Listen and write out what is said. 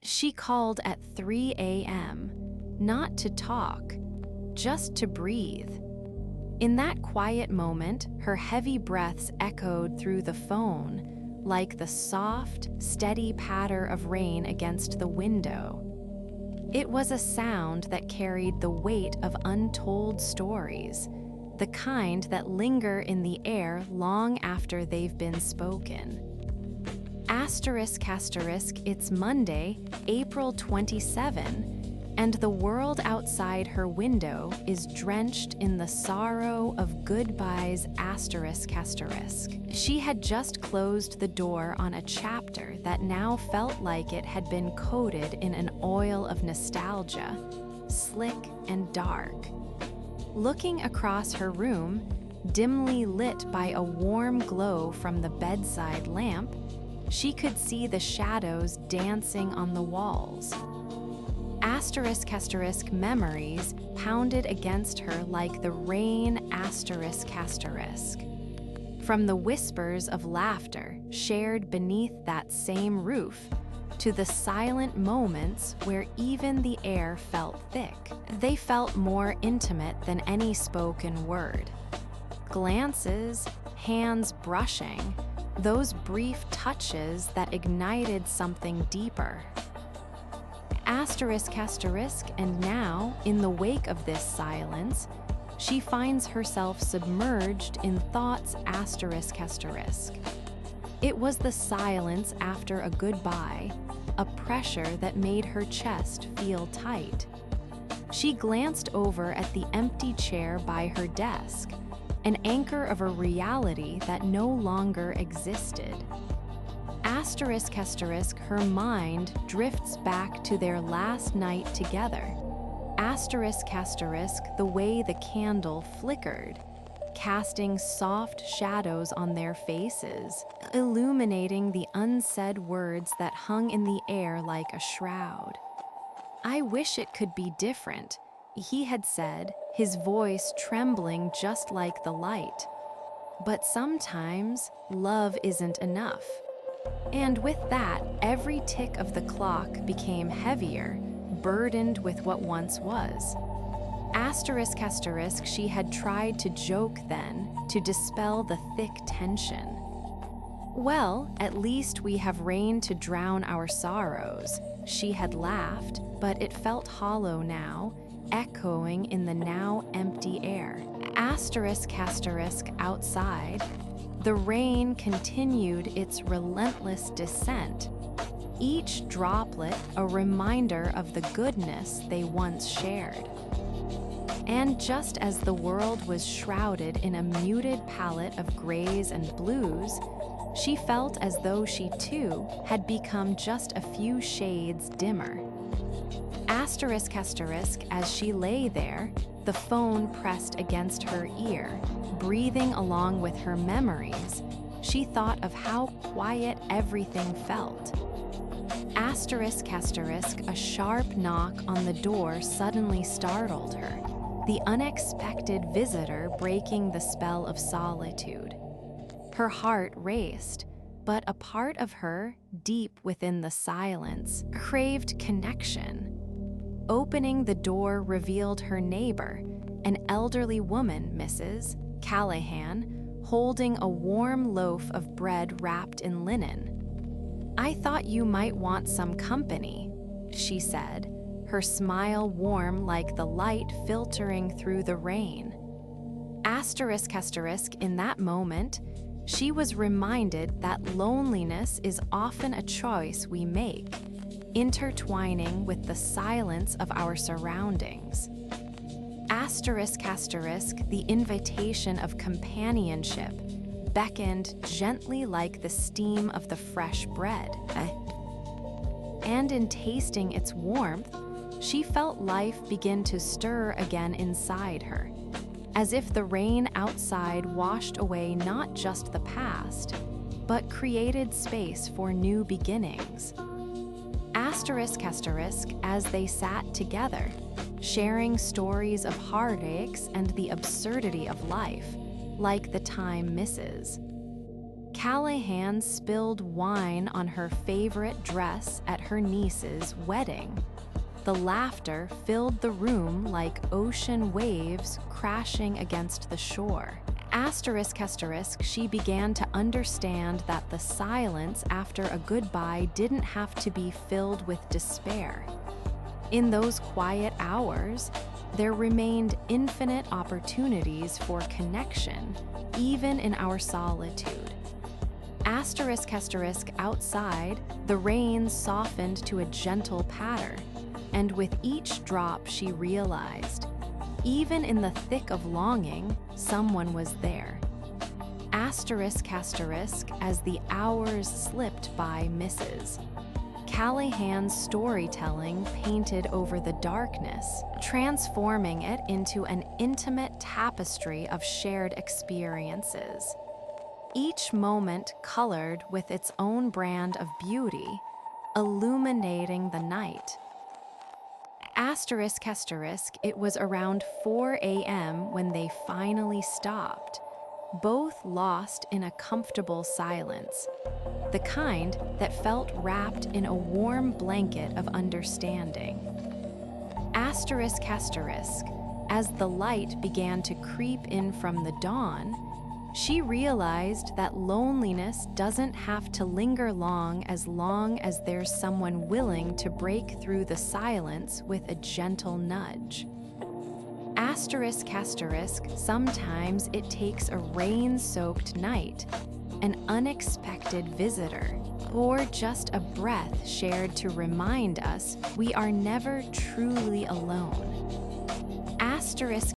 She called at 3 a.m., not to talk, just to breathe. In that quiet moment, her heavy breaths echoed through the phone like the soft, steady patter of rain against the window. It was a sound that carried the weight of untold stories, the kind that linger in the air long after they've been spoken. Asterisk, asterisk, it's Monday, April 27, and the world outside her window is drenched in the sorrow of goodbyes, asterisk, asterisk. She had just closed the door on a chapter that now felt like it had been coated in an oil of nostalgia, slick and dark. Looking across her room, dimly lit by a warm glow from the bedside lamp, she could see the shadows dancing on the walls. Asterisk, asterisk, memories pounded against her like the rain, asterisk, asterisk. From the whispers of laughter shared beneath that same roof, to the silent moments where even the air felt thick. They felt more intimate than any spoken word. Glances, hands brushing, those brief touches that ignited something deeper. Asterisk, asterisk, and now, in the wake of this silence, she finds herself submerged in thoughts, asterisk, asterisk. It was the silence after a goodbye, a pressure that made her chest feel tight. She glanced over at the empty chair by her desk, an anchor of a reality that no longer existed. Asterisk, asterisk, her mind drifts back to their last night together. Asterisk, asterisk, the way the candle flickered, casting soft shadows on their faces, illuminating the unsaid words that hung in the air like a shroud. "I wish it could be different," he had said, his voice trembling just like the light. But sometimes love isn't enough. And with that, every tick of the clock became heavier, burdened with what once was. Asterisk, asterisk, she had tried to joke then, to dispel the thick tension. "Well, at least we have rain to drown our sorrows," she had laughed, but it felt hollow now, echoing in the now empty air. Asterisk, asterisk, outside, the rain continued its relentless descent, each droplet a reminder of the goodness they once shared. And just as the world was shrouded in a muted palette of grays and blues, she felt as though she too had become just a few shades dimmer. Asterisk, asterisk, as she lay there, the phone pressed against her ear, breathing along with her memories, she thought of how quiet everything felt. Asterisk, asterisk, a sharp knock on the door suddenly startled her, the unexpected visitor breaking the spell of solitude. Her heart raced, but a part of her, deep within the silence, craved connection. Opening the door revealed her neighbor, an elderly woman, Mrs. Callahan, holding a warm loaf of bread wrapped in linen. "I thought you might want some company," she said, her smile warm like the light filtering through the rain. Asterisk, asterisk, in that moment, she was reminded that loneliness is often a choice we make, intertwining with the silence of our surroundings. Asterisk, asterisk, the invitation of companionship beckoned gently like the steam of the fresh bread. And in tasting its warmth, she felt life begin to stir again inside her, as if the rain outside washed away not just the past, but created space for new beginnings. Asterisk, asterisk, as they sat together, sharing stories of heartaches and the absurdity of life, like the time Mrs. Callahan spilled wine on her favorite dress at her niece's wedding. The laughter filled the room like ocean waves crashing against the shore. Asterisk, she began to understand that the silence after a goodbye didn't have to be filled with despair. In those quiet hours, there remained infinite opportunities for connection, even in our solitude. Asterisk, outside, the rain softened to a gentle patter, and with each drop she realized, even in the thick of longing, someone was there. Asterisk, as the hours slipped by Mrs. Callahan's storytelling painted over the darkness, transforming it into an intimate tapestry of shared experiences. Each moment colored with its own brand of beauty, illuminating the night. Asterisk, it was around 4 a.m. when they finally stopped, both lost in a comfortable silence, the kind that felt wrapped in a warm blanket of understanding. Asterisk, as the light began to creep in from the dawn, she realized that loneliness doesn't have to linger long as there's someone willing to break through the silence with a gentle nudge. Asterisk, sometimes it takes a rain-soaked night, an unexpected visitor, or just a breath shared to remind us we are never truly alone. Asterisk,